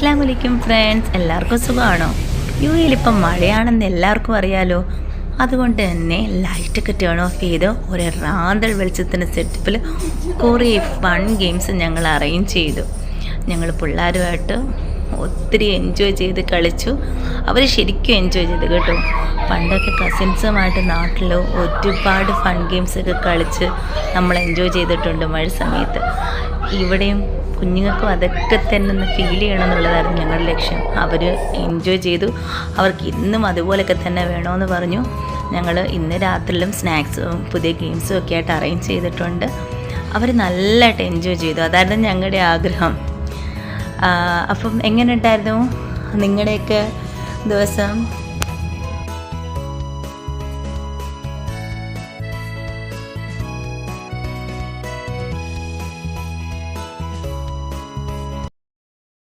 അസ്സലാമു അലൈക്കും ഫ്രണ്ട്സ്, എല്ലാവർക്കും സുഖമാണോ? യു എയിലിപ്പം മഴയാണെന്ന് എല്ലാവർക്കും അറിയാലോ. അതുകൊണ്ട് തന്നെ ലൈറ്റൊക്കെ ടേൺ ഓഫ് ചെയ്ത് ഒരു റാന്തൽ വെളിച്ചത്തിൻ്റെ സെറ്റപ്പിൽ കുറേ ഫൺ ഗെയിംസ് ഞങ്ങൾ അറേഞ്ച് ചെയ്തു. ഞങ്ങൾ പിള്ളേരുമായിട്ട് ഒത്തിരി എൻജോയ് ചെയ്ത് കളിച്ചു. അവർ ശരിക്കും എൻജോയ് ചെയ്ത് കേട്ടോ. പണ്ടൊക്കെ കസിൻസുമായിട്ട് നാട്ടിൽ ഒരുപാട് ഫൺ ഗെയിംസൊക്കെ കളിച്ച് നമ്മൾ എൻജോയ് ചെയ്തിട്ടുണ്ട് മഴ സമയത്ത്. ഇവിടെയും കുഞ്ഞുങ്ങൾക്കും അതൊക്കെ തന്നെ ഒന്ന് ഫീൽ ചെയ്യണം എന്നുള്ളതായിരുന്നു ഞങ്ങളുടെ ലക്ഷ്യം. അവർ എൻജോയ് ചെയ്തു. അവർക്ക് ഇന്നും അതുപോലെയൊക്കെ തന്നെ വേണമെന്ന് പറഞ്ഞു. ഞങ്ങൾ ഇന്ന് രാത്രിയിലും സ്നാക്സും പുതിയ ഗെയിംസും ഒക്കെ ആയിട്ട് അറേഞ്ച് ചെയ്തിട്ടുണ്ട്. അവർ നല്ലതായിട്ട് എൻജോയ് ചെയ്തു. അതായിരുന്നു ഞങ്ങളുടെ ആഗ്രഹം. അപ്പം എങ്ങനെ ഉണ്ടായിരുന്നു നിങ്ങളുടെയൊക്കെ ദിവസം?